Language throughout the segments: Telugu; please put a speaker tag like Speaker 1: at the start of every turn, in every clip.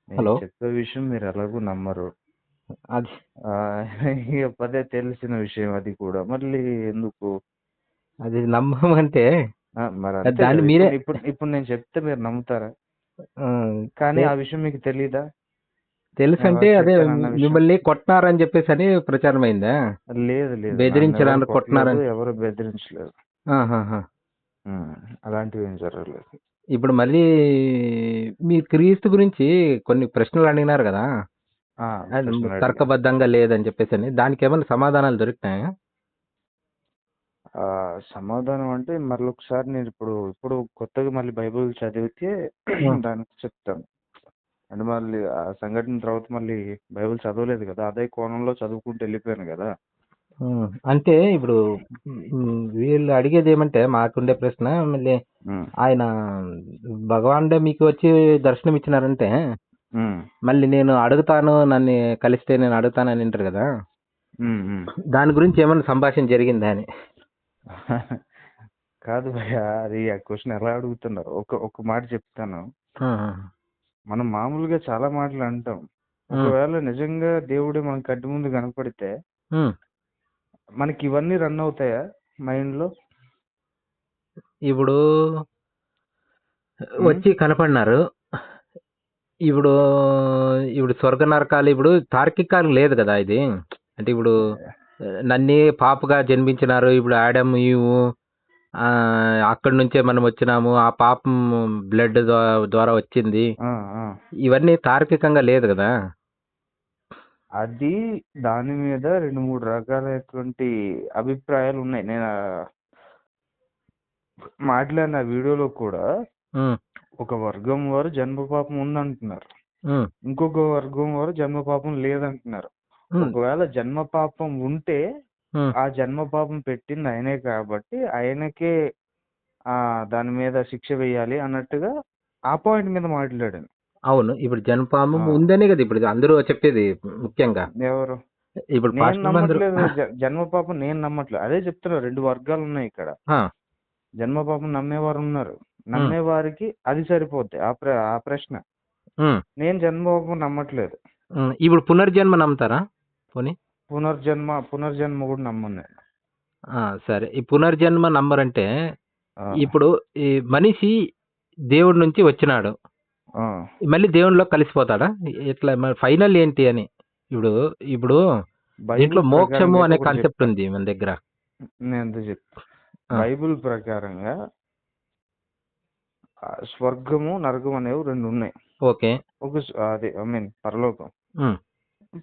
Speaker 1: నేను
Speaker 2: హలో!
Speaker 1: చెప్పే విషయం మీరు ఎలాగో నమ్మరు.
Speaker 2: అది
Speaker 1: ఇగ పదే తెలిసిన విషయం అది కూడా. మళ్ళీ ఎందుకు?
Speaker 2: అది నమ్మమంటే
Speaker 1: మరంతే
Speaker 2: దాన్ని
Speaker 1: గదా!
Speaker 2: మీరే
Speaker 1: ఇప్పుడు నేను చెప్తే మీరు నమ్ముతారా?
Speaker 2: ఆహ్,
Speaker 1: కానీ
Speaker 2: తే
Speaker 1: ఆ విషయం మీకు తెలీదా?
Speaker 2: తెలుసంటే
Speaker 1: నేనెవరికి
Speaker 2: అదే
Speaker 1: చెప్పానన్న విషయం?
Speaker 2: మిమ్మల్ని కొట్టినారని జెప్పేసని ప్రచారమైందా?
Speaker 1: లేదు. లేదు. నన్నెవరు
Speaker 2: బెదిరించారని
Speaker 1: కొట్టలేదు.
Speaker 2: కొట్టినారని.
Speaker 1: ఎవరు బెదిరించలేదు.
Speaker 2: ఆహాహా!
Speaker 1: హ్మ్. అలాంటివేం జరగలేదు.
Speaker 2: ఇప్పుడు మళ్ళీ మీరు క్రీస్తు గురించి కొన్ని ప్రశ్నలు అడిగినారు గదా!
Speaker 1: ఆ!
Speaker 2: అది
Speaker 1: ప్రశ్నలడిగాను.
Speaker 2: తర్కబద్ధంగా లేదని చెప్పేసని. దానికేమన్నా సమాధానాలు దొరికినాయా?
Speaker 1: సమాధానం అంటే మరొకసారి ఇప్పుడు కొత్తగా మళ్ళీ బైబిల్ చదివితే
Speaker 2: ఆ!
Speaker 1: దానికి చెప్తాను. అంటే మళ్ళీ ఆ సంఘటన తర్వాత మళ్ళీ బైబిల్ చదవలేదు గదా! అదే కోణంలో చదువుకుంటూ ఎళ్ళిపోయాను గదా!
Speaker 2: అంటే ఇప్పుడు వీళ్ళు అడిగేదేమంటే మాకుండే ప్రశ్న మళ్ళీ
Speaker 1: హ్మ్.
Speaker 2: ఆయన భగవానుడే మీకు వచ్చి దర్శనం ఇచ్చినారంటే,
Speaker 1: హ్మ్.
Speaker 2: మళ్ళీ నేను అడుగుతాను నన్ను కలిస్తే నేను అడుగుతానని అంటారు గదా!
Speaker 1: హ్మ్. హ్మ్.
Speaker 2: దాని గురించి ఏమన్నా సంభాషణ జరిగిందా అని?
Speaker 1: కాదు భయ్యా అది ఆ క్వెషన్ ఎలా అడుగుతున్నారు? ఒక మాట చెప్తాను.
Speaker 2: ఆ! ఆ!
Speaker 1: మనం మామూలుగా చాలా మాటలు అంటాం.
Speaker 2: హ్మ్.
Speaker 1: ఒకవేళ నిజంగా దేవుడే మన కంటి ముందు కనపడితే
Speaker 2: హ్మ్.
Speaker 1: మనకి ఇవన్నీ రన్ అవుతాయా మైండ్‌లో?
Speaker 2: ఇప్పుడు
Speaker 1: హ్మ్.
Speaker 2: వచ్చి కనపడినారు. ఇప్పుడు, ఇప్పుడు స్వర్గ నరకాలు ఇప్పుడు తార్కికాలు లేదు గదా! ఇది. అంటే ఇప్పుడు నన్నే పాపగా జన్మించినారు. ఇప్పుడు ఆడమ్, ఈవ్ అక్కడి నుంచే మనం వచ్చినాము. ఆ పాపం బ్లడ్ ద్వారా వచ్చింది.
Speaker 1: ఆ! ఆ!
Speaker 2: ఇవన్నీ తార్కికంగా లేదు గదా!
Speaker 1: అది దాని మీద 2, 3 రకాలైనటువంటి అభిప్రాయాలున్నాయి. నేను మాట్లాడిన వీడియోలో కూడా
Speaker 2: హ్మ్.
Speaker 1: ఒక వర్గం వారు జన్మ పాపం ఉందంటున్నారు.
Speaker 2: హ్మ్.
Speaker 1: ఇంకొక వర్గం వారు జన్మ పాపం లేదంటున్నారు.
Speaker 2: హ్మ్.
Speaker 1: ఒకవేళ జన్మ పాపం ఉంటే
Speaker 2: హ్మ్.
Speaker 1: ఆ జన్మ పాపం పెట్టింది ఆయనే కాబట్టి ఆయనకే దాని మీద శిక్ష వేయాలి అన్నట్టుగా ఆ పాయింట్ మీద మాట్లాడాను.
Speaker 2: అవును. ఇప్పుడు జనపామం
Speaker 1: ఆ!
Speaker 2: ఉందనే గదా! ఇప్పుడు అందరూ చెప్పేది ముఖ్యంగా.
Speaker 1: ఎవరు?
Speaker 2: ఇప్పుడు
Speaker 1: నేను
Speaker 2: పాస్టర్‌లందరూ
Speaker 1: నమ్మట్లేదు. జన్మ పాపం నేను నమ్మట్లేదు. అదే చెప్తున్నా 2 వర్గాలున్నాయి ఇక్కడ.
Speaker 2: ఆ!
Speaker 1: జన్మ పాపం నమ్మేవారున్నారు.
Speaker 2: హ్మ్.
Speaker 1: నమ్మేవారికి అది సరిపోద్ది. ఆ ప్రశ్న.
Speaker 2: హ్మ్.
Speaker 1: నేను జన్మ పాపం నమ్మట్లేదు.
Speaker 2: హ్మ్. ఇప్పుడు పునర్జన్మ నమ్ముతారా? పోనీ?
Speaker 1: పునర్జన్మ గూడా నమ్మను నేను.
Speaker 2: ఆ! సరే. ఈ పునర్జన్మ నమ్మరంటే,
Speaker 1: ఆ!
Speaker 2: ఇప్పుడు ఈ మనిషి దేవుడి నుంచి వచ్చినాడు.
Speaker 1: ఆ!
Speaker 2: మళ్ళీ దేవునిలో కలిసిపోతాడా? ఎట్లా మరి ఫైనల్ ఏంటి అని? ఇప్పుడు, ఇప్పుడు దీంట్లో
Speaker 1: బైబిల్
Speaker 2: మోక్షము
Speaker 1: ప్రకారంగా అయితే
Speaker 2: అనే
Speaker 1: ఒకటి
Speaker 2: కాన్సెప్ట్
Speaker 1: చెప్తా.
Speaker 2: ఉంది మన దగ్గర.
Speaker 1: నేను అదే చెప్తా.
Speaker 2: ఆ!
Speaker 1: బైబిల్ ప్రకారంగా స్వర్గము, నరకం అనేవి 2 ఉన్నాయి.
Speaker 2: ఓకే.
Speaker 1: అది ఐ మీన్ పరలోకం.
Speaker 2: హ్మ్.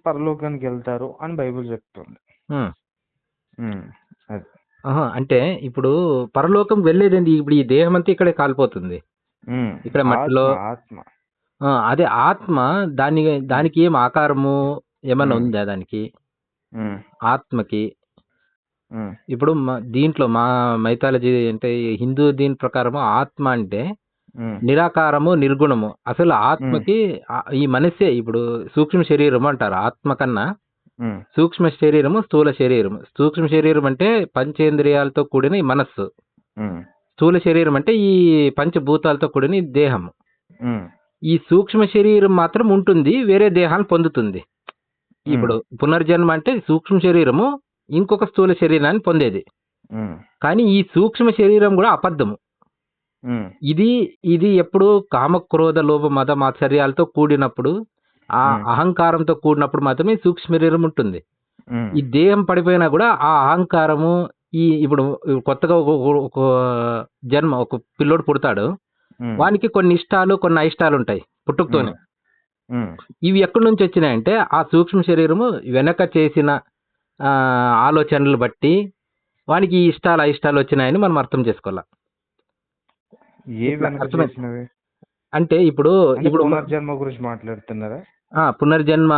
Speaker 1: పరలోకానికెళ్తారు అని బైబిల్ చెప్తుంది.
Speaker 2: హ్మ్.
Speaker 1: హ్మ్. అది.
Speaker 2: ఆహా! అంటే ఇప్పుడు పరలోకం వెళ్ళేదేంది? ఇప్పుడు ఈ దేహమంతా ఇక్కడే కాలిపోతుంది.
Speaker 1: హ్మ్.
Speaker 2: ఇక్కడ మట్టిలో
Speaker 1: ఆత్మ.
Speaker 2: అదే ఆత్మ దాని
Speaker 1: హ్మ్.
Speaker 2: దానికి ఏం ఆకారము ఏమన్నా
Speaker 1: హ్మ్.
Speaker 2: ఉందా దానికి?
Speaker 1: హ్మ్.
Speaker 2: ఆత్మకి?
Speaker 1: హ్మ్.
Speaker 2: ఇప్పుడు దీంట్లో మా మైథాలజీ అంటే ఈ హిందూ దీని ప్రకారము ఆత్మ అంటే
Speaker 1: హ్మ్.
Speaker 2: నిరాకారము, నిర్గుణము. అసలు
Speaker 1: హ్మ్.
Speaker 2: ఆత్మకి ఈ మనస్సే ఇప్పుడు సూక్ష్మ శరీరము అంటారు. ఆత్మ కన్నా
Speaker 1: హ్మ్.
Speaker 2: సూక్ష్మ శరీరము, స్థూల శరీరము. సూక్ష్మ శరీరం అంటే పంచేంద్రియాలతో కూడిన ఈ మనస్సు.
Speaker 1: హ్మ్.
Speaker 2: స్థూల శరీరం అంటే ఈ పంచభూతాలతో కూడిన ఈ దేహము.
Speaker 1: హ్మ్.
Speaker 2: ఈ సూక్ష్మ శరీరం మాత్రం ఉంటుంది. వేరే దేహాలను పొందుతుంది.
Speaker 1: హ్మ్.
Speaker 2: ఇప్పుడు పునర్జన్మ అంటే సూక్ష్మ శరీరము ఇంకొక స్థూల శరీరాన్ని పొందేది.
Speaker 1: హ్మ్.
Speaker 2: కానీ ఈ సూక్ష్మ శరీరం గూడా అబద్ధము.
Speaker 1: హ్మ్.
Speaker 2: ఇది, ఇది ఎప్పుడు కామ, క్రోధ, లోభ, మద, మాత్సర్యాలతో కూడినప్పుడు, ఆ
Speaker 1: హ్మ్.
Speaker 2: అహంకారంతో కూడినప్పుడు మాత్రమే సూక్ష్మ శరీరం ఉంటుంది.
Speaker 1: హ్మ్.
Speaker 2: ఈ దేహం పడిపోయినా గూడా ఆ అహంకారము ఇప్పుడు కొత్తగా ఒక జన్మ ఒక పిల్లోడు పుడతాడు.
Speaker 1: హ్మ్.
Speaker 2: వానికి కొన్ని ఇష్టాలు, కొన్ని అయిష్టాలుంటాయి
Speaker 1: హ్మ్.
Speaker 2: పుట్టుకతోనే.
Speaker 1: హ్మ్.
Speaker 2: ఇవి ఎక్కడి నుంచొచ్చినాయంటే, ఆ సూక్ష్మ శరీరము వెనక చేసిన ఆలోచనలు బట్టి, వానికి ఈ ఇష్టాలు, అయిష్టాలొచ్చినాయని మనం అర్థం చేసుకోల్ల.
Speaker 1: ఏ
Speaker 2: ఇట్లా
Speaker 1: వెనక
Speaker 2: అర్థమైంది.
Speaker 1: చేసినవి?
Speaker 2: అంటే ఇప్పుడు,
Speaker 1: అంటే
Speaker 2: ఇప్పుడు
Speaker 1: పునర్జన్మ గురించి మాట్లాడుతున్నారా?
Speaker 2: పునర్జన్మ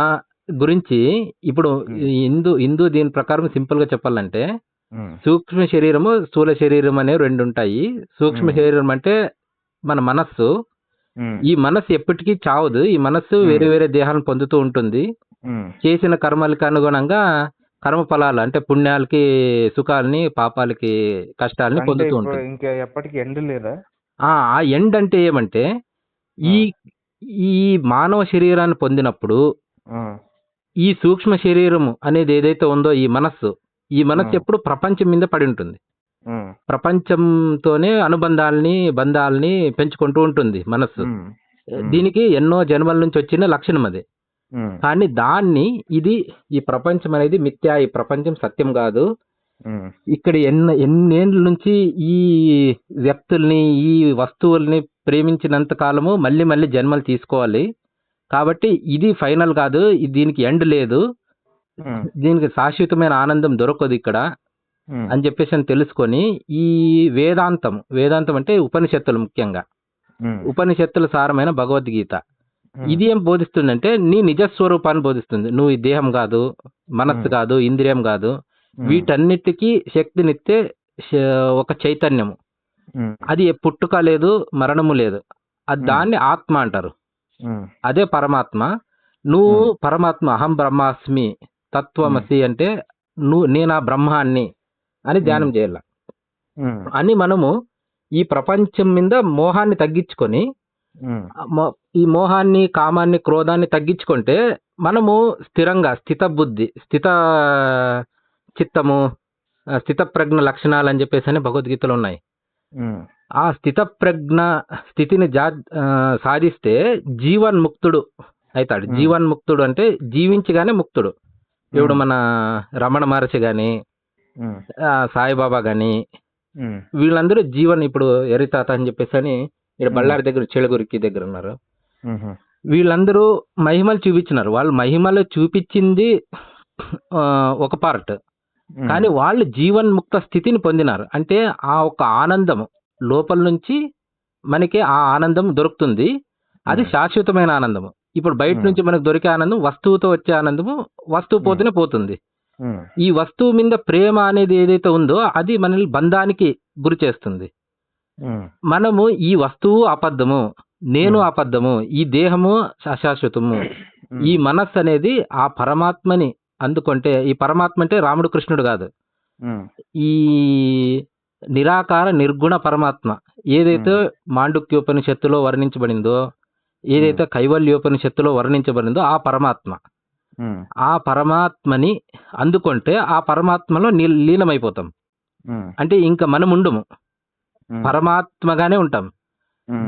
Speaker 2: గురించి ఇప్పుడు
Speaker 1: హ్మ్.
Speaker 2: ఈ హిందూ దీని ప్రకారం సింపుల్‌గా చెప్పాలంటే,
Speaker 1: హ్మ్.
Speaker 2: సూక్ష్మ శరీరము, స్థూల శరీరం అనేవి 2 ఉంటాయి. సూక్ష్మ
Speaker 1: హ్మ్.
Speaker 2: శరీరం అంటే మన మనస్సు.
Speaker 1: హ్మ్.
Speaker 2: ఈ మనస్సు ఎప్పటికీ చావదు. ఈ మనస్సు
Speaker 1: హ్మ్.
Speaker 2: వేరే వేరే దేహాలను పొందుతూ ఉంటుంది.
Speaker 1: హ్మ్.
Speaker 2: చేసిన కర్మలకి అనుగుణంగా కర్మ ఫలాలు అంటే పుణ్యాలకి సుఖాల్ని, పాపాలకి కష్టాల్ని
Speaker 1: అంటే
Speaker 2: పొందుతూ
Speaker 1: ఇప్పుడు
Speaker 2: ఉంటుంది.
Speaker 1: ఇంకా ఎప్పటికి ఎండ్ లేదా?
Speaker 2: ఆ ఎండ్ అంటే ఏమంటే, ఈ
Speaker 1: ఆ!
Speaker 2: ఈ మానవ శరీరాన్ని పొందినప్పుడు
Speaker 1: ఆ,
Speaker 2: ఈ సూక్ష్మ శరీరము అనేది ఏదైతే ఉందో ఈ మనస్సు
Speaker 1: ఆ,
Speaker 2: ఎప్పుడు ప్రపంచం మీద పడి ఉంటుంది.
Speaker 1: ఆ,
Speaker 2: ప్రపంచంతోనే బంధాలని పెంచుకుంటూ ఉంటుంది మనస్సు.
Speaker 1: ఉమ్, ఉమ్,
Speaker 2: దీనికి ఎన్నో జన్మల నుంచి వచ్చిన లక్షణం అది.
Speaker 1: ఉమ్,
Speaker 2: కానీ ఈ ప్రపంచం అనేది మిథ్యా, ఈ ప్రపంచం సత్యం కాదు.
Speaker 1: ఉమ్,
Speaker 2: ఇక్కడ ఎన్నేళ్ళ నుంచి ఈ వ్యక్తుల్ని, ఈ వస్తువుల్ని ప్రేమించినంత కాలము మళ్ళీ మళ్ళీ జన్మలు తీసుకోవాలి. కాబట్టి ఇది ఫైనల్ కాదు, దీనికి ఎండ్ లేదు,
Speaker 1: ఉమ్,
Speaker 2: దీనికి శాశ్వతమైన ఆనందం దొరకదు ఇక్కడ
Speaker 1: ఉమ్,
Speaker 2: అని చెప్పేసి అని తెలుసుకొని ఈ వేదాంతం అంటే ఉపనిషత్తులు, ముఖ్యంగా
Speaker 1: ఉమ్,
Speaker 2: ఉపనిషత్తుల సారమైన భగవద్గీత
Speaker 1: ఉమ్,
Speaker 2: ఇది ఏం బోధిస్తుందంటే నీ నిజస్వరూపాన్ని బోధిస్తుంది. నువ్వు ఈ దేహం కాదు, మనస్సు కాదు, ఇంద్రియం కాదు, వీటన్నిటికీ శక్తినిచ్చే ఒక చైతన్యము.
Speaker 1: ఉమ్,
Speaker 2: అది పుట్టుక లేదు, మరణము లేదు. దాన్ని ఆత్మ అంటారు.
Speaker 1: ఉమ్,
Speaker 2: అదే పరమాత్మ. నువ్వు పరమాత్మ, అహం బ్రహ్మాస్మి తత్వమసి అంటే నేను ఆ బ్రహ్మాన్ని అని ధ్యానం చేయాల.
Speaker 1: ఉమ్,
Speaker 2: అని మనము ఈ ప్రపంచం మీద మోహాన్ని తగ్గించుకొని,
Speaker 1: ఉమ్,
Speaker 2: ఈ మోహాన్ని, కామాన్ని, క్రోధాన్ని తగ్గించుకుంటే మనము స్థిరంగా స్థిత బుద్ధి, స్థిత చిత్తము, స్థిత ప్రజ్ఞ లక్షణాలు అని చెప్పేసి అని భగవద్గీతలో ఉన్నాయి.
Speaker 1: ఉమ్,
Speaker 2: ఆ స్థిత ప్రజ్ఞ స్థితిని సాధిస్తే జీవన్ముక్తుడు అవుతాడు. జీవన్ముక్తుడు అంటే జీవించగానే ముక్తుడు. ఇప్పుడు మన రమణ మహర్షి గాని,
Speaker 1: ఉమ్,
Speaker 2: సాయిబాబా గాని,
Speaker 1: ఉమ్,
Speaker 2: వీళ్ళందరూ ఇప్పుడు ఎరితాత అని చెప్పేసి అని ఇక్కడ బళ్ళారి దగ్గర చెలుగురికి దగ్గర ఉన్నారు.
Speaker 1: ఉమ్,
Speaker 2: వీళ్ళందరూ మహిమలు చూపించినారు. వాళ్ళు మహిమలు చూపించింది ఒక పార్ట్, కానీ వాళ్ళు జీవన్ముక్త స్థితిని పొందినారు. అంటే ఆ ఒక ఆనందం లోపల నుంచి మనకి ఆ ఆనందం దొరుకుతుంది. అది శాశ్వతమైన ఆనందము. ఇప్పుడు బయట నుంచి మనకు దొరికే ఆనందం వస్తువుతో వచ్చే ఆనందము, వస్తువు పోతేనే పోతుంది.
Speaker 1: ఉమ్,
Speaker 2: ఈ వస్తువు మీద ప్రేమ అనేది ఏదైతే ఉందో అది మనల్ని బంధానికి గురి చేస్తుంది.
Speaker 1: ఉమ్,
Speaker 2: మనము ఈ వస్తువు అబద్ధము, నేను అబద్ధము, ఈ దేహము అశాశ్వతము, ఈ మనస్సు అనేది ఆ పరమాత్మని అందుకుంటే, ఈ పరమాత్మ అంటే రాముడు కృష్ణుడు కాదు,
Speaker 1: ఉమ్,
Speaker 2: ఈ నిరాకార నిర్గుణ పరమాత్మ ఏదైతే మాండుక్యోపనిషత్తులో వర్ణించబడిందో, ఏదైతే కైవల్యోపనిషత్తులో వర్ణించబడిందో ఆ పరమాత్మ,
Speaker 1: ఉమ్,
Speaker 2: ఆ పరమాత్మని అందుకుంటే ఆ పరమాత్మలో లీనమైపోతాం.
Speaker 1: ఉమ్,
Speaker 2: అంటే ఇంకా మనం ఉండము, పరమాత్మగానే ఉంటాం.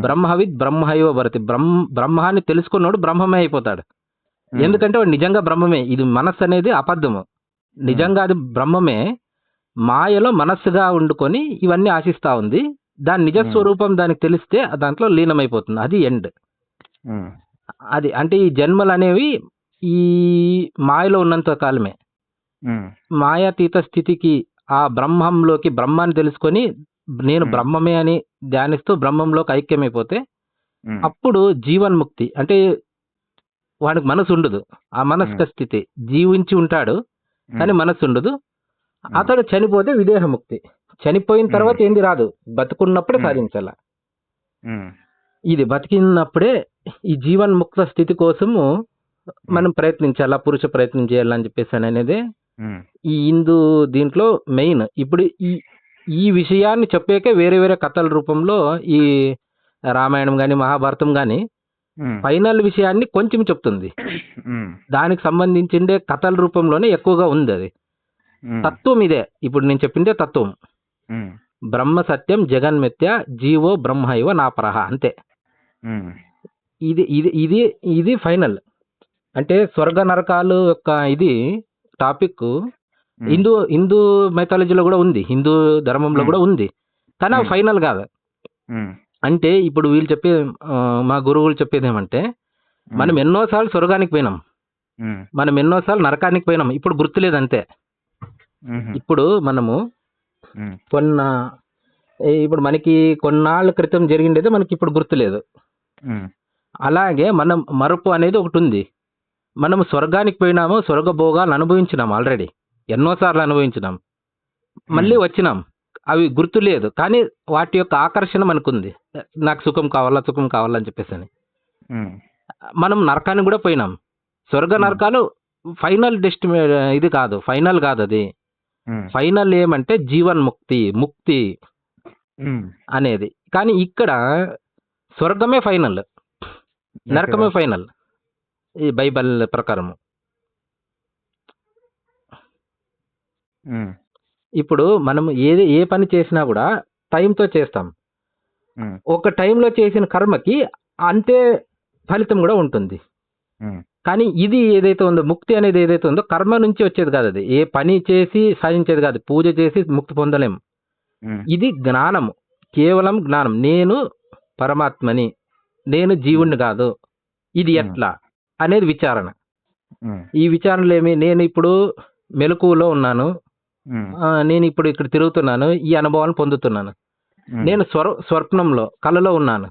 Speaker 2: బ్రహ్మవిద్ బ్రహ్మైవ భరతి. బ్రహ్మాన్ని తెలుసుకున్నాడు బ్రహ్మమే అయిపోతాడు. ఎందుకంటే వాడు నిజంగా బ్రహ్మమే. ఇది మనస్సు అనేది అబద్ధము, నిజంగా అది బ్రహ్మమే. మాయలో మనస్సుగా వండుకొని ఇవన్నీ ఆశిస్తా ఉంది. దాని నిజస్వరూపం దానికి తెలిస్తే దాంట్లో లీనమైపోతుంది. అది ఎండ్. అది అంటే ఈ జన్మలు అనేవి ఈ మాయలో ఉన్నంత కాలమే. మాయాతీత స్థితికి, ఆ బ్రహ్మంలోకి, బ్రహ్మాన్ని తెలుసుకొని నేను బ్రహ్మమే అని ధ్యానిస్తూ బ్రహ్మంలోకి ఐక్యమైపోతే అప్పుడు జీవన్ముక్తి. అంటే వాడికి మనసు ఉండదు. ఆ మనస్క స్థితి, జీవించి ఉంటాడు కానీ మనసు ఉండదు. అతడు చనిపోతే విదేహముక్తి. చనిపోయిన తర్వాత ఏంది రాదు, బతుకున్నప్పుడే సాధించాల. ఇది బతికినప్పుడే ఈ జీవన్ముక్త స్థితి కోసము మనం ప్రయత్నించాలా, పురుష ప్రయత్నం చేయాలని చెప్పేసి అనేది ఈ హిందూ దీంట్లో మెయిన్. ఇప్పుడు ఈ విషయాన్ని చెప్పాకే వేరే వేరే కథల రూపంలో ఈ రామాయణం కానీ మహాభారతం కానీ ఫైనల్ విషయాన్ని కొంచెం చెప్తుంది. దానికి సంబంధించిండే కథల రూపంలోనే ఎక్కువగా ఉంది. అది తత్వం ఇదే. ఇప్పుడు నేను చెప్పిందే తత్వం. బ్రహ్మ సత్యం జగన్మిథ్య జీవో బ్రహ్మైవ నాపరహ, అంతే. ఇది ఇది ఇది ఇది ఫైనల్. అంటే స్వర్గ నరకాలు యొక్క ఇది టాపిక్ హిందూ మైథాలజీలో కూడా ఉంది, హిందూ ధర్మంలో కూడా ఉంది. కానీ అవి ఫైనల్ కాదు. అంటే ఇప్పుడు వీళ్ళు చెప్పే, మా గురువులు చెప్పేది ఏమంటే, మనం ఎన్నోసార్లు స్వర్గానికి పోయినాం, మనం ఎన్నోసార్లు నరకానికి పోయినాం, ఇప్పుడు గుర్తులేదు అంతే. ఇప్పుడు మనము ఇప్పుడు మనకి కొన్నాళ్ళ క్రితం జరిగిండేది మనకి ఇప్పుడు గుర్తులేదు. అలాగే మనం మరుపు అనేది ఒకటి ఉంది. మనము స్వర్గానికి పోయినాము, స్వర్గ భోగాలు అనుభవించినాం, ఆల్రెడీ ఎన్నోసార్లు అనుభవించినాం, మళ్ళీ వచ్చినాం, అవి గుర్తు లేదు. కానీ వాటి యొక్క ఆకర్షణ మనకుంది. నాకు సుఖం కావాలా అని చెప్పేసి అని. మనం నరకానికి కూడా పోయినాం. స్వర్గ నరకాలు ఫైనల్ ఇది కాదు, ఫైనల్ కాదు. అది ఫైనల్ ఏమంటే జీవన్ముక్తి, ముక్తి అనేది. కానీ ఇక్కడ స్వర్గమే ఫైనల్. నరకమే ఫైనల్ ఈ బైబిల్ ప్రకారము.
Speaker 1: ఉమ్,
Speaker 2: ఇప్పుడు మనం ఏ పని చేసినా కూడా టైంతో చేస్తాం.
Speaker 1: ఉమ్,
Speaker 2: ఒక టైంలో చేసిన కర్మకి అంతే ఫలితం కూడా ఉంటుంది.
Speaker 1: ఉమ్,
Speaker 2: కానీ ఇది ఏదైతే ఉందో, ముక్తి అనేది ఏదైతే ఉందో కర్మ నుంచి వచ్చేది కాదు. అది ఏ పని చేసి సాధించేది కాదు. పూజ చేసి ముక్తి పొందలేం.
Speaker 1: ఉమ్,
Speaker 2: ఇది జ్ఞానము, కేవలం జ్ఞానం. నేను పరమాత్మని, నేను జీవుణ్ణి కాదు, ఇది ఎట్లా అనేది విచారణ.
Speaker 1: ఉమ్,
Speaker 2: ఈ విచారణలో నేను ఇప్పుడు మెలకువలో ఉన్నాను,
Speaker 1: ఉమ్,
Speaker 2: నేను ఇప్పుడు ఇక్కడ తిరుగుతున్నాను, ఈ అనుభవాన్ని పొందుతున్నాను.
Speaker 1: ఉమ్,
Speaker 2: నేను స్వప్నంలో కలలో ఉన్నాను.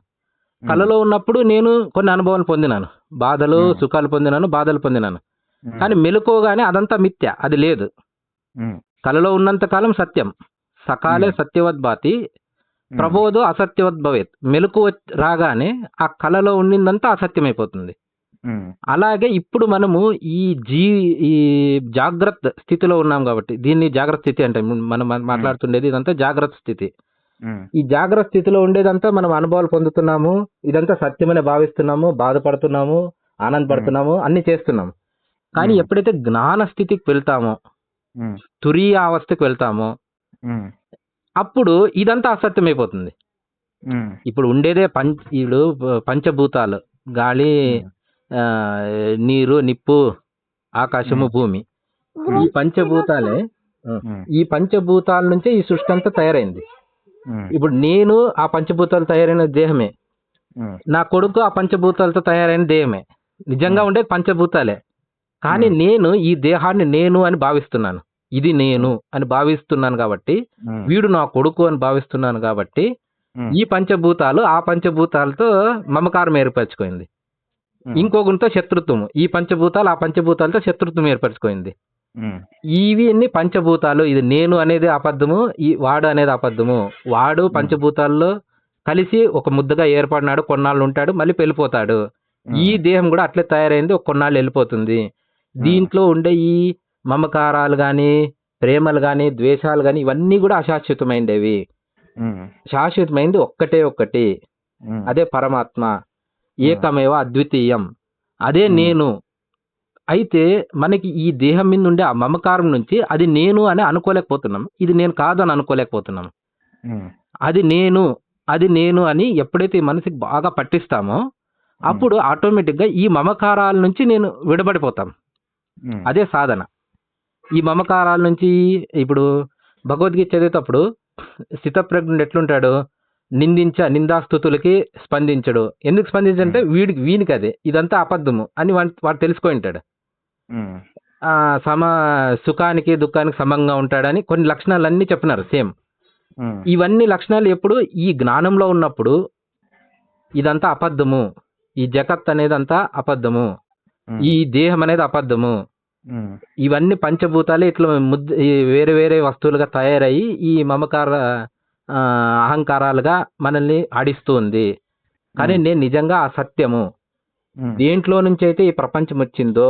Speaker 2: కలలో ఉన్నప్పుడు నేను కొన్ని అనుభవాలు పొందినాను, బాధలు సుఖాలు పొందినాను, బాధలు పొందినాను. కానీ మెలకువగానే అదంతా మిథ్య, అది లేదు.
Speaker 1: ఉమ్,
Speaker 2: కలలో ఉన్నంత కాలం సత్యం. సకాలే సత్యవద్ భాతి ప్రబోధో అసత్యవద్ భవేత్. మెలకువ రాగానే ఆ కలలో ఉండిందంతా అసత్యమైపోతుంది.
Speaker 1: ఉమ్,
Speaker 2: అలాగే ఇప్పుడు మనము ఈ జాగ్రత్త స్థితిలో ఉన్నాం కాబట్టి దీన్ని జాగ్రత్త స్థితి అంటే మనం మాట్లాడుతుండేది ఇదంతా జాగ్రత్త స్థితి.
Speaker 1: ఉమ్,
Speaker 2: ఈ జాగ్రత్త స్థితిలో ఉండేదంతా మనం అనుభవాలు పొందుతున్నాము, ఇదంతా సత్యమని భావిస్తున్నాము, బాధపడుతున్నాము, ఆనందపడుతున్నాము, అన్ని చేస్తున్నాము. కానీ ఎప్పుడైతే జ్ఞాన స్థితికి వెళ్తామో,
Speaker 1: ఉమ్,
Speaker 2: తురీయ అవస్థకి వెళ్తామో,
Speaker 1: ఉమ్,
Speaker 2: అప్పుడు ఇదంతా అసత్యమైపోతుంది.
Speaker 1: ఉమ్,
Speaker 2: ఇప్పుడు ఉండేదే ఇప్పుడు పంచభూతాలు, గాలి, నీరు, నిప్పు, ఆకాశము, భూమి. ఈ పంచభూతాలే, ఈ పంచభూతాల నుంచే ఈ సృష్టి అంతా తయారైంది. ఇప్పుడు నేను ఆ పంచభూతాలు తయారైన దేహమే, నా కొడుకు ఆ పంచభూతాలతో తయారైన దేహమే. నిజంగా ఉండేది పంచభూతాలే. కానీ నేను ఈ దేహాన్ని నేను అని భావిస్తున్నాను, ఇది నేను అని భావిస్తున్నాను కాబట్టి, వీడు నా కొడుకు అని భావిస్తున్నాను కాబట్టి, ఈ పంచభూతాలు ఆ పంచభూతాలతో మమకారం ఏర్పరచుకుంది. ఇంకొకరితో శత్రుత్వము, ఈ పంచభూతాలు ఆ పంచభూతాలతో శత్రుత్వం ఏర్పరచుకుంది. ఇవి అన్ని పంచభూతాలు. ఇది నేను అనేది అబద్ధము, ఈ వాడు అనేది అబద్ధము. వాడు పంచభూతాల్లో కలిసి ఒక ముద్దగా ఏర్పడినాడు, కొన్నాళ్ళు ఉంటాడు, మళ్ళీ వెళ్ళిపోతాడు. ఈ దేహం కూడా అట్లే తయారైంది, ఒక కొన్నాళ్ళు వెళ్ళిపోతుంది. దీంట్లో ఉండే ఈ మమకారాలు గాని, ప్రేమలు గాని, ద్వేషాలు గాని, ఇవన్నీ కూడా అశాశ్వతమైనవి. శాశ్వతమైంది ఒక్కటే ఒక్కటి, అదే పరమాత్మ, ఏకమేవ అద్వితీయం, అదే నేను. అయితే మనకి ఈ దేహం మీద ఉండే ఆ మమకారం నుంచి అది నేను అని అనుకోలేకపోతున్నాం, ఇది నేను కాదు అని అనుకోలేకపోతున్నాం. అది నేను అని ఎప్పుడైతే ఈ మనసుకి బాగా పట్టిస్తామో అప్పుడు ఆటోమేటిక్గా ఈ మమకారాల నుంచి నేను విడబడిపోతాం. అదే సాధన. ఈ మమకారాల నుంచి ఇప్పుడు భగవద్గీత చదివేటప్పుడు స్థితప్రజ్ఞుడు ఎట్లుంటాడు, నిందాస్తుతులకి స్పందించడు. ఎందుకు స్పందించంటే వీనికి అదే ఇదంతా అబద్ధము అని వాడు తెలుసుకొని ఉంటాడు. సుఖానికి దుఃఖానికి సమంగా ఉంటాడని కొన్ని లక్షణాలన్నీ చెప్పినారు సేమ్. ఇవన్నీ లక్షణాలు ఎప్పుడు ఈ జ్ఞానంలో ఉన్నప్పుడు ఇదంతా అబద్ధము, ఈ జగత్ అనేది అంతా అబద్ధము, ఈ దేహం అనేది అబద్ధము, ఇవన్నీ పంచభూతాలే ఇట్లా వేరే వేరే వస్తువులుగా తయారయ్యి ఈ మమకార అహంకారాలుగా మనల్ని ఆడిస్తుంది. కానీ నేను నిజంగా ఆ సత్యము, దేంట్లో నుంచి అయితే ఈ ప్రపంచం వచ్చిందో,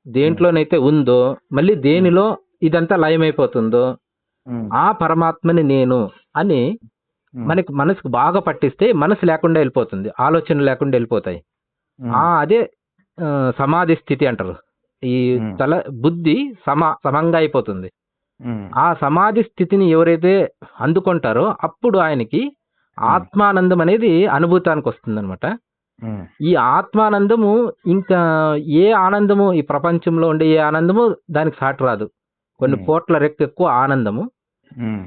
Speaker 2: దేంట్లోనైతే ఉందో, మళ్ళీ దేనిలో ఇదంతా లయమైపోతుందో ఆ పరమాత్మని నేను అని మనకి మనసుకు బాగా పట్టిస్తే మనసు లేకుండా వెళ్ళిపోతుంది, ఆలోచన లేకుండా వెళ్ళిపోతాయి. అదే సమాధి స్థితి అంటారు. ఈ బుద్ధి సమంగా అయిపోతుంది. ఆ సమాధి స్థితిని ఎవరైతే అందుకుంటారో అప్పుడు ఆయనకి ఆత్మానందం అనేది అనుభూతానికి వస్తుంది అనమాట. ఈ ఆత్మానందము ఇంకా ఏ ఆనందము, ఈ ప్రపంచంలో ఉండే ఏ ఆనందము దానికి సాటి రాదు. కొన్ని కోట్ల రెట్లు ఎక్కువ ఆనందము.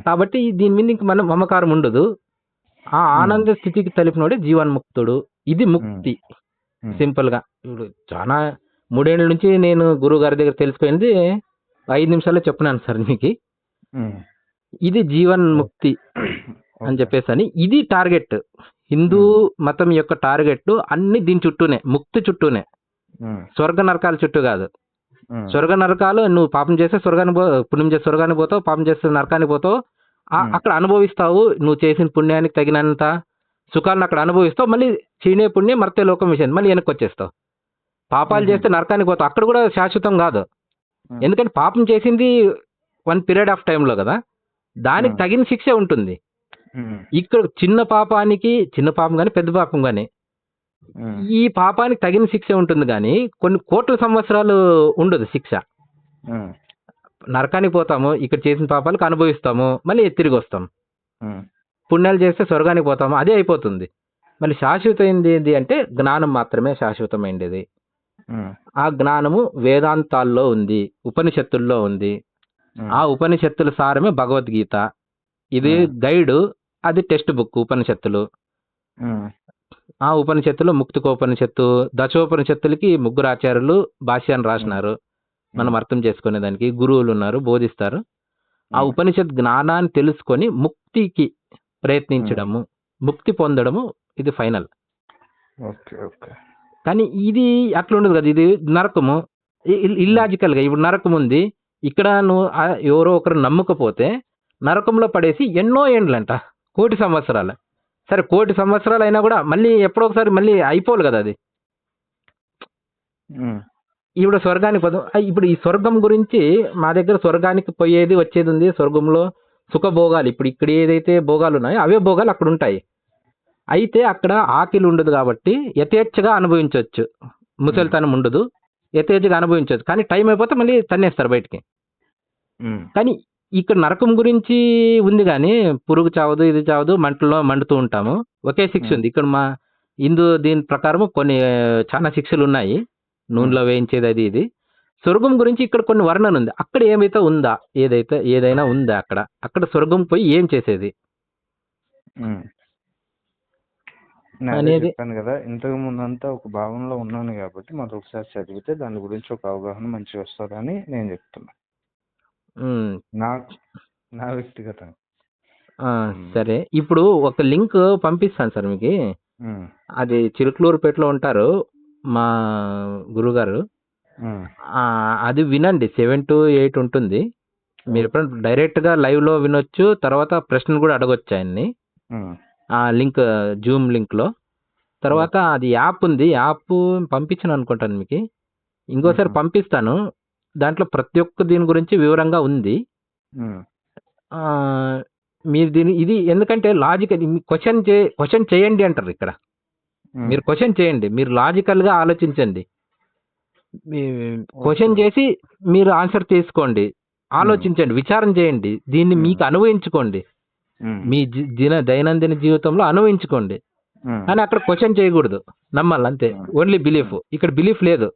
Speaker 2: కాబట్టి దీని మీద ఇంక మనం మమకారం ఉండదు. ఆ ఆనంద స్థితికి తెలిపినోడే జీవన్ముక్తుడు. ఇది ముక్తి. సింపుల్ గా ఇప్పుడు చాలా 3 ఏళ్ల నుంచి నేను గురువు గారి దగ్గర తెలిసిపోయింది 5 నిమిషాల్లో చెప్పినాను సార్ మీకు. ఇది జీవన్ముక్తి అని చెప్పేసి అని, ఇది టార్గెట్. హిందూ మతం యొక్క టార్గెట్ అన్ని దీని చుట్టూనే, ముక్తి చుట్టూనే, స్వర్గ నరకాల చుట్టూ కాదు. స్వర్గ నరకాలు నువ్వు పాపం చేస్తే స్వర్గానికి పుణ్యం చేస్తే స్వర్గానికి పోతావు, పాపం చేస్తే నరకానికి పోతావు. అక్కడ అనుభవిస్తావు, నువ్వు చేసిన పుణ్యానికి తగినంత సుఖాలను అక్కడ అనుభవిస్తావు. మళ్ళీ చీనే పుణ్యం మర్తే లోకం విషయం మళ్ళీ వెనక్కి వచ్చేస్తావు. పాపాలు చేస్తే నరకానికి పోతావు, అక్కడ కూడా శాశ్వతం కాదు. ఎందుకంటే పాపం చేసింది 1 పీరియడ్ ఆఫ్ టైంలో కదా, దానికి తగిన శిక్ష ఉంటుంది. ఇక్కడ చిన్న పాపం కానీ పెద్ద పాపం కానీ
Speaker 1: ఉమ్,
Speaker 2: ఈ పాపానికి తగిన శిక్ష ఉంటుంది కానీ కొన్ని కోట్ల సంవత్సరాలు ఉండదు శిక్ష.
Speaker 1: ఉమ్,
Speaker 2: నరకానికి పోతాము, ఇక్కడ చేసిన పాపాలకు అనుభవిస్తాము, మళ్ళీ తిరిగి వస్తాం.
Speaker 1: ఉమ్,
Speaker 2: పుణ్యాలు చేస్తే స్వర్గానికి పోతాము, అదే అయిపోతుంది. మళ్ళీ శాశ్వతమైనది ఏంటి అంటే జ్ఞానం మాత్రమే శాశ్వతమైనది.
Speaker 1: ఉమ్,
Speaker 2: ఆ జ్ఞానము వేదాంతాల్లో ఉంది, ఉపనిషత్తుల్లో ఉంది.
Speaker 1: ఉమ్,
Speaker 2: ఆ ఉపనిషత్తుల సారమే భగవద్గీత. ఇది
Speaker 1: ఉమ్,
Speaker 2: గైడు, అది టెక్స్ట్ బుక్ ఉపనిషత్తులు.
Speaker 1: ఉమ్,
Speaker 2: ఆ ఉపనిషత్తులు ముక్తికోపనిషత్తు, దశోపనిషత్తులకి ముగ్గురు ఆచార్యులు భాష్యాన్ని రాసినారు. మనం అర్థం చేసుకునే దానికి గురువులు ఉన్నారు, బోధిస్తారు. ఆ
Speaker 1: ఉమ్,
Speaker 2: ఉపనిషత్ జ్ఞానాన్ని తెలుసుకొని ముక్తికి ప్రయత్నించడము, ముక్తి పొందడము ఇది ఫైనల్.
Speaker 1: Okay okay.
Speaker 2: కానీ ఇది అట్లా ఉండదు కదా, ఇది నరకము. ఇల్లాజికల్గా ఇప్పుడు నరకం ఉంది, ఇక్కడ నువ్వు ఎవరో ఒకరు నమ్మకపోతే నరకంలో పడేసి ఎన్నో ఏండ్లంట, కోటి సంవత్సరాలు. సరే కోటి సంవత్సరాలు అయినా కూడా మళ్ళీ ఎప్పుడో ఒకసారి మళ్ళీ అయిపోవాలి కదా అది.
Speaker 1: ఉమ్,
Speaker 2: ఇప్పుడు స్వర్గానికి పోదాం. ఇప్పుడు ఈ స్వర్గం గురించి మా దగ్గర స్వర్గానికి పోయేది వచ్చేది ఉంది. స్వర్గంలో సుఖభోగాలు, ఇప్పుడు ఇక్కడ ఏదైతే భోగాలు ఉన్నాయో అవే భోగాలు అక్కడ ఉంటాయి. అయితే అక్కడ ఆకలి ఉండదు కాబట్టి యథేచ్ఛగా అనుభవించవచ్చు, ముసలితనం ఉండదు, యథేచ్ఛగా అనుభవించవచ్చు. కానీ టైం అయిపోతే మళ్ళీ తన్నేస్తారు బయటికి.
Speaker 1: ఉమ్,
Speaker 2: కానీ ఇక్కడ నరకం గురించి ఉంది కానీ పురుగు చావదు, ఇది చావదు, మంటల్లో మండుతూ ఉంటాము, ఒకే శిక్ష ఉంది. ఇక్కడ మా హిందూ దీని ప్రకారం కొన్ని చాలా శిక్షలు ఉన్నాయి, నూనెలో వేయించేది అది ఇది. స్వర్గం గురించి ఇక్కడ కొన్ని వర్ణన ఉంది. అక్కడ ఏమైతే ఉందా, ఏదైనా ఉందా అక్కడ? అక్కడ స్వర్గం పోయి ఏం చేసేది
Speaker 1: ఉమ్. నేను అదే
Speaker 2: అనేది.
Speaker 1: చెప్పాను కదా, ఇంతకు ముందంతా ఒక భావనలో ఉన్నాను కాబట్టి మాది ఒకసారి చదివితే దాని గురించి ఒక అవగాహన మంచిగా వస్తుందని నేను చెప్తున్నా,
Speaker 2: ఉమ్,
Speaker 1: నా వ్యక్తిగతంగా.
Speaker 2: సరే, ఇప్పుడు ఒక లింక్ పంపిస్తాను సార్ మీకు.
Speaker 1: ఉమ్,
Speaker 2: అది చిరుకలూరుపేటలో ఉంటారు మా గురుగారు.
Speaker 1: ఉమ్,
Speaker 2: అది వినండి, 7 to 8 ఉంటుంది. మీరు ఎప్పుడైనా డైరెక్ట్గా లైవ్లో వినొచ్చు, తర్వాత ప్రశ్నలు కూడా అడగొచ్చు ఆయన్ని.
Speaker 1: ఉమ్,
Speaker 2: ఆ లింక్ జూమ్ లింక్లో. తర్వాత అది యాప్ ఉంది, యాప్ పంపించాను అనుకుంటాను మీకు, ఇంకోసారి పంపిస్తాను. దాంట్లో ప్రతి ఒక్క దీని గురించి వివరంగా ఉంది.
Speaker 1: ఉమ్,
Speaker 2: ఆ, మీరు ఇది ఎందుకంటే లాజికల్ క్వశ్చన్ చేయండి అంటారు ఇక్కడ.
Speaker 1: ఉమ్,
Speaker 2: మీరు క్వశ్చన్ చేయండి, మీరు లాజికల్గా ఆలోచించండి, క్వశ్చన్ చేసి మీరు ఆన్సర్ తీసుకోండి, ఆలోచించండి, విచారం చేయండి, దీన్ని మీకు అనుభవించుకోండి,
Speaker 1: ఉమ్,
Speaker 2: మీ దైనందిన జీవితంలో అనుభవించుకోండి.
Speaker 1: ఉమ్,
Speaker 2: కానీ అక్కడ క్వశ్చన్ చేయకూడదు, నమ్మాలి అంతే. Only belief. ఇక్కడ బిలీఫ్ లేదు,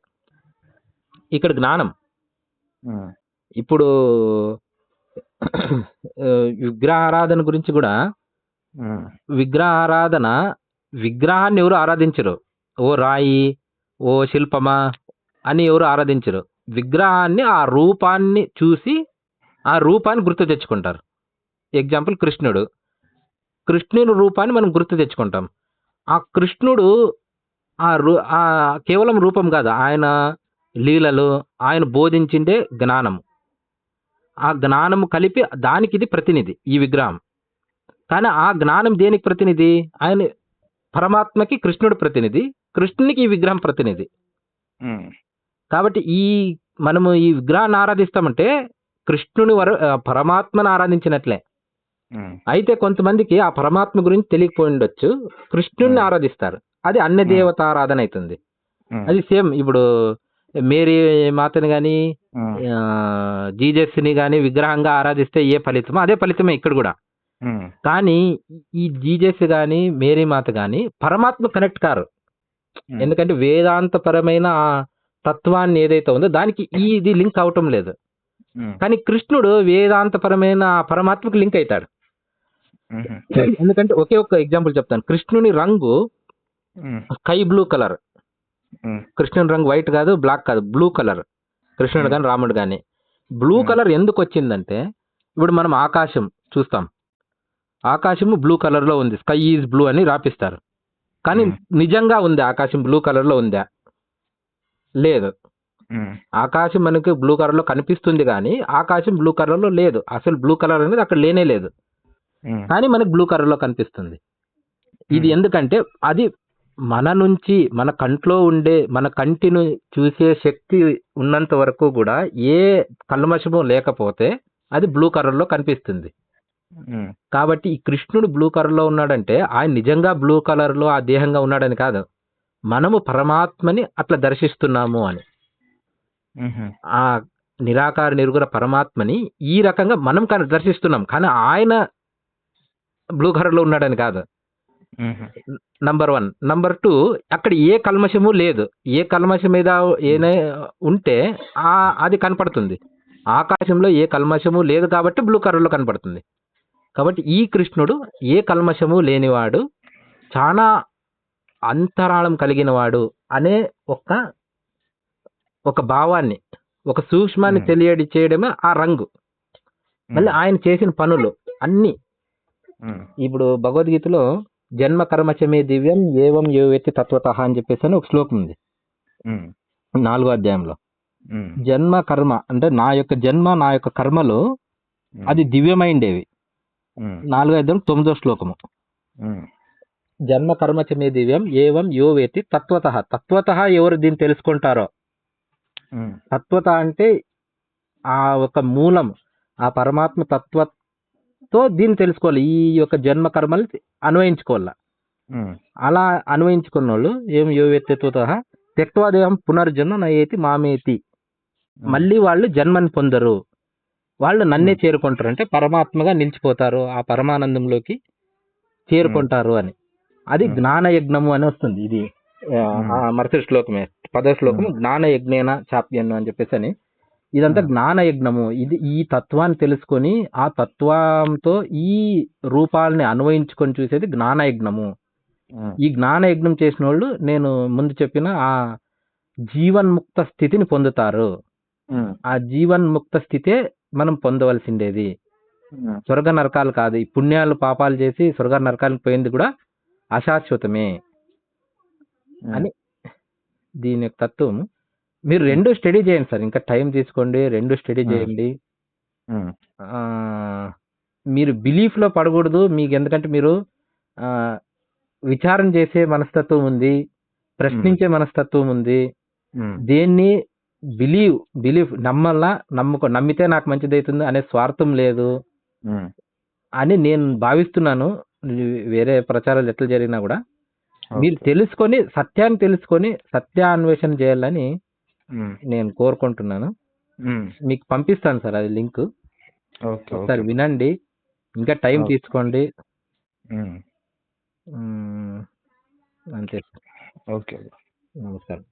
Speaker 2: ఇక్కడ జ్ఞానం.
Speaker 1: ఉమ్,
Speaker 2: ఇప్పుడు విగ్రహారాధన గురించి కూడా,
Speaker 1: ఉమ్,
Speaker 2: విగ్రహారాధన, విగ్రహాన్ని ఎవరు ఆరాధించరు, ఓ రాయి, ఓ శిల్పమా అని ఎవరు ఆరాధించరు. విగ్రహాన్ని, ఆ రూపాన్ని చూసి ఆ రూపాన్ని గుర్తు తెచ్చుకుంటారు. ఎగ్జాంపుల్ కృష్ణుని రూపాన్ని మనం గుర్తు తెచ్చుకుంటాం. ఆ కృష్ణుడు ఆ కేవలం రూపం కాదు, ఆయన లీలలు, ఆయన బోధించిండే జ్ఞానం, ఆ జ్ఞానము కలిపి దానికి ఇది ప్రతినిధి ఈ విగ్రహం. కానీ ఆ జ్ఞానం దేనికి ప్రతినిధి? ఆయన పరమాత్మకి కృష్ణుడు ప్రతినిధి, కృష్ణునికి ఈ విగ్రహం ప్రతినిధి.
Speaker 1: ఉమ్,
Speaker 2: కాబట్టి మనము ఈ విగ్రహాన్ని ఆరాధిస్తామంటే కృష్ణుని పరమాత్మను ఆరాధించినట్లే.
Speaker 1: ఉమ్,
Speaker 2: అయితే కొంతమందికి ఆ పరమాత్మ గురించి తెలియకపోయి ఉండొచ్చు, కృష్ణుడిని ఆరాధిస్తారు, అది అన్య దేవత ఆరాధన అవుతుంది.
Speaker 1: ఉమ్,
Speaker 2: అది సేమ్. ఇప్పుడు మేరీ మాతని కానీ
Speaker 1: ఉమ్,
Speaker 2: జీజస్ని కానీ విగ్రహంగా ఆరాధిస్తే ఏ ఫలితమో అదే ఫలితమే ఇక్కడ కూడా.
Speaker 1: ఉమ్,
Speaker 2: కానీ ఈ జీజస్ కానీ మేరీ మాత కానీ పరమాత్మ కనెక్ట్ కారు. ఎందుకంటే వేదాంతపరమైన ఆ తత్వాన్ని ఏదైతే ఉందో దానికి ఇది లింక్ అవటం లేదు.
Speaker 1: ఉమ్,
Speaker 2: కానీ కృష్ణుడు వేదాంతపరమైన ఆ పరమాత్మకు లింక్ అవుతాడు.
Speaker 1: ఉమ్,
Speaker 2: ఎందుకంటే ఒకే ఒక్క ఎగ్జాంపుల్ చెప్తాను. కృష్ణుని రంగు
Speaker 1: ఉమ్,
Speaker 2: స్కై బ్లూ కలర్.
Speaker 1: ఉమ్,
Speaker 2: కృష్ణుని రంగు వైట్ కాదు, బ్లాక్ కాదు, బ్లూ కలర్. కృష్ణుడు కానీ రాముడు కానీ బ్లూ కలర్ ఎందుకు వచ్చిందంటే, ఇప్పుడు మనం ఆకాశం చూస్తాం, ఆకాశము బ్లూ కలర్లో ఉంది, స్కై ఈజ్ బ్లూ అని రాపిస్తారు. కానీ నిజంగా ఉంది ఆకాశం బ్లూ కలర్లో ఉందా? లేదు.
Speaker 1: ఉమ్,
Speaker 2: ఆకాశం మనకి బ్లూ కలర్లో కనిపిస్తుంది కానీ ఆకాశం బ్లూ కలర్లో లేదు. అసలు బ్లూ కలర్ అనేది అక్కడ లేనే లేదు,
Speaker 1: ఉమ్,
Speaker 2: కానీ మనకి బ్లూ కలర్లో కనిపిస్తుంది. ఇది ఎందుకంటే అది మన నుంచి, మన కంట్లో ఉండే, మన కంటిని చూసే శక్తి ఉన్నంత వరకు కూడా ఏ కల్మషము లేకపోతే అది బ్లూ కలర్లో కనిపిస్తుంది.
Speaker 1: ఉమ్,
Speaker 2: కాబట్టి ఈ కృష్ణుడు బ్లూ కలర్లో ఉన్నాడంటే ఆయన నిజంగా బ్లూ కలర్లో ఆ దేహంగా ఉన్నాడని కాదు, మనము పరమాత్మని అట్లా దర్శిస్తున్నాము అని.
Speaker 1: మ్మ్.
Speaker 2: ఆ నిరాకార నిర్గుణ పరమాత్మని ఈ రకంగా మనం దర్శిస్తున్నాం, కానీ ఆయన బ్లూ కలర్లో ఉన్నాడని కాదు.
Speaker 1: మ్మ్.
Speaker 2: నంబర్ 1. నంబర్ 2, అక్కడ ఏ కల్మషము లేదు. ఏ కల్మషం మీద ఏనే ఉంటే అది కనపడుతుంది. ఆకాశంలో ఏ కల్మషము లేదు కాబట్టి బ్లూ కలర్లో కనపడుతుంది. కాబట్టి ఈ కృష్ణుడు ఏ కల్మషము లేనివాడు, చాలా అంతరాళం కలిగినవాడు అనే ఒక భావాన్ని, ఒక సూక్ష్మాన్ని తెలియడి చేయడమే ఆ రంగు. మళ్ళీ ఆయన చేసిన పనులు అన్నీ ఇప్పుడు భగవద్గీతలో జన్మ కర్మచమే దివ్యం ఏవం యోవేత్తి తత్వతః అని చెప్పేసి అని ఒక శ్లోకం ఉంది 4వ అధ్యాయంలో. జన్మ కర్మ అంటే నా యొక్క జన్మ, నా యొక్క కర్మలు అది దివ్యమైండేవి. 4వ అధ్యాయం 9వ శ్లోకము. జన్మ కర్మచమే దివ్యం ఏవం యోవేత్తి తత్వతః. తత్వతః ఎవరు దీన్ని తెలుసుకుంటారో, తత్వత అంటే ఆ ఒక మూలం, ఆ పరమాత్మ తత్వతో దీన్ని తెలుసుకోవాలి. ఈ యొక్క జన్మ కర్మలు అన్వయించుకోవాలి. అలా అన్వయించుకున్న వాళ్ళు ఏం యోవేత్తితో త్యక్వాదేహం పునర్జన్మ నయేతి మామేతి, మళ్ళీ వాళ్ళు జన్మని పొందరు, వాళ్ళు నన్నే చేరుకుంటారు, అంటే పరమాత్మగా నిలిచిపోతారు, ఆ పరమానందంలోకి చేరుకుంటారు అని. అది జ్ఞానయజ్ఞము అని వస్తుంది. ఇది మరుసటి శ్లోకమే 10వ శ్లోకం, జ్ఞానయజ్ఞేన చాప్యను అని చెప్పేసి అని. ఇదంతా జ్ఞానయజ్ఞము. ఇది ఈ తత్వాన్ని తెలుసుకొని ఆ తత్వంతో ఈ రూపాలని అన్వయించుకొని చూసేది జ్ఞానయజ్ఞము. ఈ జ్ఞానయజ్ఞం చేసిన వాళ్ళు నేను ముందు చెప్పిన ఆ జీవన్ముక్త స్థితిని పొందుతారు. ఆ జీవన్ముక్త స్థితే మనం పొందవలసిండేది, స్వర్గ నరకాలు కాదు. ఈ పుణ్యాలు పాపాలు చేసి స్వర్గ నరకాలకు పోయింది కూడా అశాశ్వతమే అని దీని యొక్క తత్వం. మీరు 2 స్టడీ చేయండి సార్, ఇంకా టైం తీసుకోండి, 2 స్టడీ చేయండి. మీరు బిలీఫ్లో పడకూడదు మీకు, ఎందుకంటే మీరు విచారం చేసే మనస్తత్వం ఉంది, ప్రశ్నించే మనస్తత్వం ఉంది. దేన్ని బిలీఫ్ నమ్మల్లా, నమ్మితే నాకు మంచిది అవుతుంది అనే స్వార్థం లేదు అని నేను భావిస్తున్నాను. వేరే ప్రచారాలు ఎట్లా జరిగినా కూడా మీరు తెలుసుకొని, సత్యాన్ని తెలుసుకొని సత్యాన్వేషణ చేయాలని నేను కోరుకుంటున్నాను. మీకు పంపిస్తాను సార్ అది లింక్, ఒకసారి వినండి, ఇంకా టైం తీసుకోండి. అంతే. ఓకే, నమస్కారం.